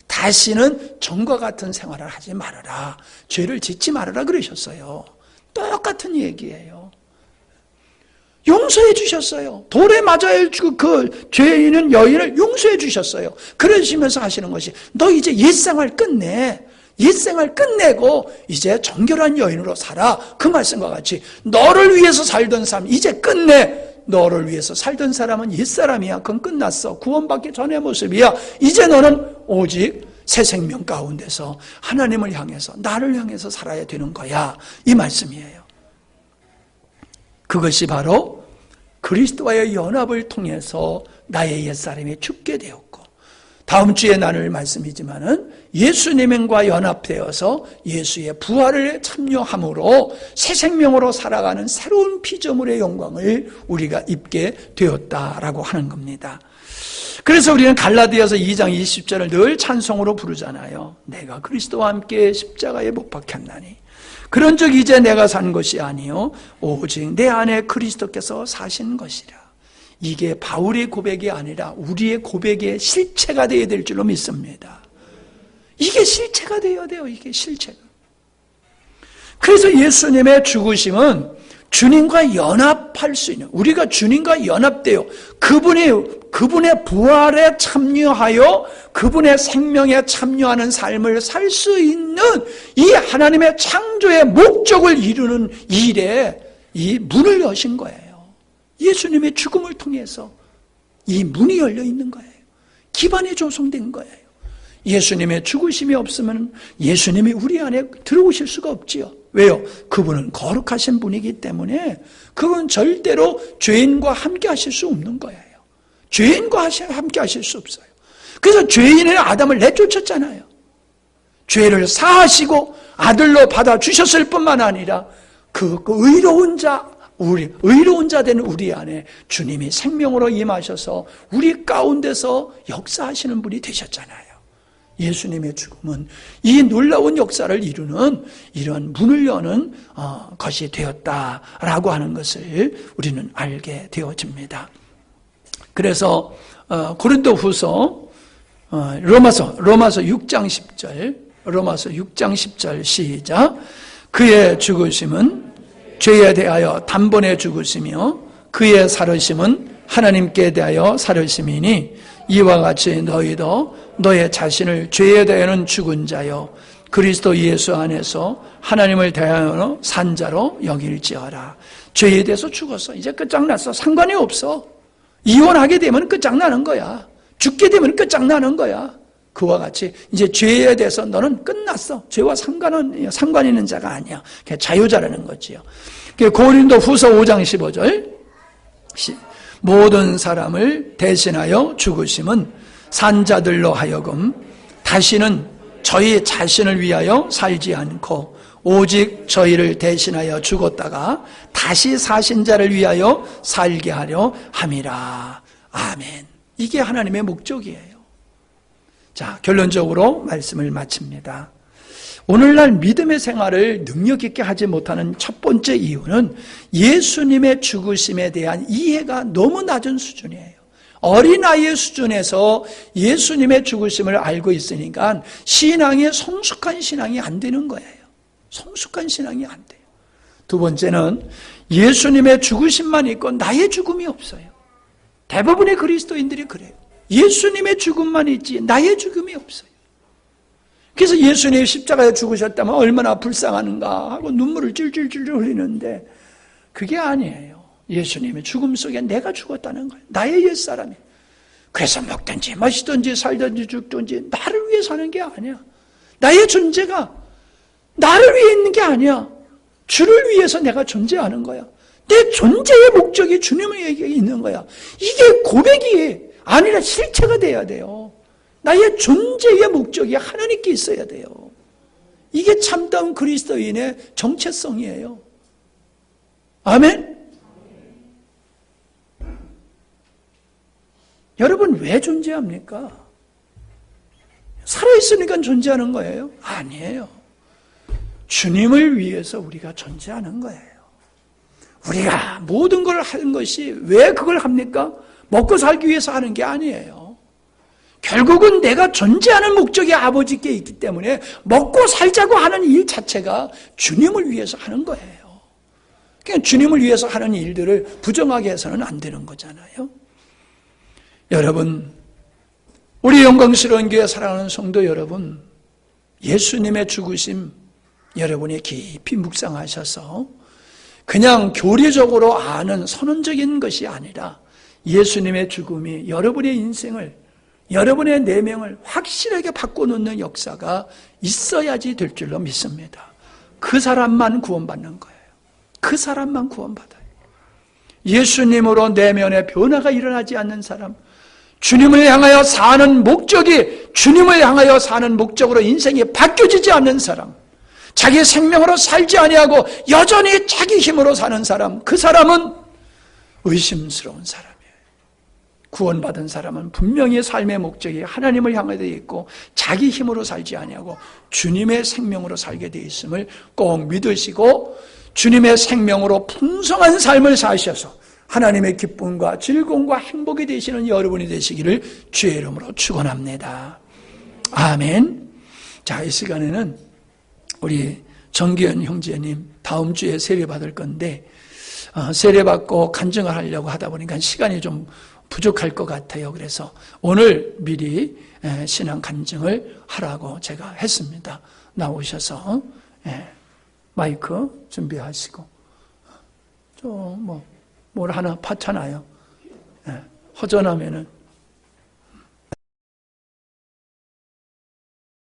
다시는 전과 같은 생활을 하지 말아라. 죄를 짓지 말아라 그러셨어요. 똑같은 얘기예요. 용서해 주셨어요. 돌에 맞아야 그 죄인은 여인을 용서해 주셨어요. 그러시면서 하시는 것이 너 이제 옛생활 끝내. 옛생활 끝내고 이제 정결한 여인으로 살아. 그 말씀과 같이 너를 위해서 살던 삶 이제 끝내. 너를 위해서 살던 사람은 옛사람이야. 그건 끝났어. 구원받기 전의 모습이야. 이제 너는 오직 새 생명 가운데서 하나님을 향해서 나를 향해서 살아야 되는 거야. 이 말씀이에요. 그것이 바로 그리스도와의 연합을 통해서 나의 옛사람이 죽게 되었고 다음 주에 나눌 말씀이지만은 예수님과 연합되어서 예수의 부활을 참여함으로 새 생명으로 살아가는 새로운 피조물의 영광을 우리가 입게 되었다라고 하는 겁니다. 그래서 우리는 갈라디아서 2장 20절을 늘 찬송으로 부르잖아요. 내가 그리스도와 함께 십자가에 못 박혔나니 그런즉 이제 내가 산 것이 아니요 오직 내 안에 그리스도께서 사신 것이라. 이게 바울의 고백이 아니라 우리의 고백의 실체가 되어야 될 줄로 믿습니다. 이게 실체가 되어야 돼요. 이게 실체가. 그래서 예수님의 죽으심은 주님과 연합할 수 있는, 우리가 주님과 연합되어 그분의 부활에 참여하여 그분의 생명에 참여하는 삶을 살 수 있는 이 하나님의 창조의 목적을 이루는 일에 이 문을 여신 거예요. 예수님의 죽음을 통해서 이 문이 열려 있는 거예요. 기반이 조성된 거예요. 예수님의 죽으심이 없으면 예수님이 우리 안에 들어오실 수가 없지요. 왜요? 그분은 거룩하신 분이기 때문에 그분은 절대로 죄인과 함께 하실 수 없는 거예요. 죄인과 함께 하실 수 없어요. 그래서 죄인의 아담을 내쫓았잖아요. 죄를 사하시고 아들로 받아주셨을 뿐만 아니라 그 의로운 자 된 우리 안에 주님이 생명으로 임하셔서 우리 가운데서 역사하시는 분이 되셨잖아요. 예수님의 죽음은 이 놀라운 역사를 이루는 이런 문을 여는 것이 되었다라고 하는 것을 우리는 알게 되어집니다. 그래서 고린도후서 로마서 6장 10절 로마서 6장 10절 시작. 그의 죽으심은 죄에 대하여 단번에 죽으시며 그의 살으심은 하나님께 대하여 살으심이니 이와 같이 너희도 너의 자신을 죄에 대하여는 죽은 자요 그리스도 예수 안에서 하나님을 대하여 산 자로 여길지어라. 죄에 대해서 죽었어. 이제 끝장났어. 상관이 없어. 이혼하게 되면 끝장나는 거야. 죽게 되면 끝장나는 거야. 그와 같이 이제 죄에 대해서 너는 끝났어. 죄와 상관 있는 자가 아니야. 그게 자유자라는 거지요. 고린도 후서 5장 15절 모든 사람을 대신하여 죽으심은 산자들로 하여금 다시는 저희 자신을 위하여 살지 않고 오직 저희를 대신하여 죽었다가 다시 사신 자를 위하여 살게 하려 함이라. 아멘. 이게 하나님의 목적이에요. 자, 결론적으로 말씀을 마칩니다. 오늘날 믿음의 생활을 능력 있게 하지 못하는 첫 번째 이유는 예수님의 죽으심에 대한 이해가 너무 낮은 수준이에요. 어린아이의 수준에서 예수님의 죽으심을 알고 있으니까 신앙이 성숙한 신앙이 안 되는 거예요. 성숙한 신앙이 안 돼요. 두 번째는 예수님의 죽으심만 있고 나의 죽음이 없어요. 대부분의 그리스도인들이 그래요. 예수님의 죽음만 있지 나의 죽음이 없어요. 그래서 예수님이 십자가에 죽으셨다면 얼마나 불쌍한가 하고 눈물을 찔찔찔 흘리는데 그게 아니에요. 예수님의 죽음 속에 내가 죽었다는 거예요. 나의 옛사람이. 그래서 먹든지 마시든지 살든지 죽든지 나를 위해 사는 게 아니야. 나의 존재가 나를 위해 있는 게 아니야. 주를 위해서 내가 존재하는 거야. 내 존재의 목적이 주님에게 있는 거야. 이게 고백이 아니라 실체가 돼야 돼요. 나의 존재의 목적이 하나님께 있어야 돼요. 이게 참다운 그리스도인의 정체성이에요. 아멘? 여러분 왜 존재합니까? 살아있으니까 존재하는 거예요? 아니에요. 주님을 위해서 우리가 존재하는 거예요. 우리가 모든 걸 하는 것이 왜 그걸 합니까? 먹고 살기 위해서 하는 게 아니에요. 결국은 내가 존재하는 목적이 아버지께 있기 때문에 먹고 살자고 하는 일 자체가 주님을 위해서 하는 거예요. 그러니까 주님을 위해서 하는 일들을 부정하게 해서는 안 되는 거잖아요. 여러분, 우리 영광스러운 교회 사랑하는 성도 여러분, 예수님의 죽으심 여러분이 깊이 묵상하셔서 그냥 교리적으로 아는 선언적인 것이 아니라 예수님의 죽음이 여러분의 인생을, 여러분의 내면을 확실하게 바꿔놓는 역사가 있어야지 될 줄로 믿습니다. 그 사람만 구원받는 거예요. 그 사람만 구원받아요. 예수님으로 내면에 변화가 일어나지 않는 사람, 주님을 향하여 사는 목적이 주님을 향하여 사는 목적으로 인생이 바뀌어지지 않는 사람, 자기 생명으로 살지 아니하고 여전히 자기 힘으로 사는 사람, 그 사람은 의심스러운 사람이에요. 구원받은 사람은 분명히 삶의 목적이 하나님을 향하여 되어 있고 자기 힘으로 살지 아니하고 주님의 생명으로 살게 되어 있음을 꼭 믿으시고 주님의 생명으로 풍성한 삶을 사셔서 하나님의 기쁨과 즐거움과 행복이 되시는 여러분이 되시기를 주의 이름으로 축원합니다. 아멘. 자, 이 시간에는 우리 정기현 형제님 다음 주에 세례 받을 건데 세례 받고 간증을 하려고 하다 보니까 시간이 좀 부족할 것 같아요. 그래서 오늘 미리 신앙 간증을 하라고 제가 했습니다. 나오셔서 마이크 준비하시고 좀 뭘 하나 파잖아요. 허전하면은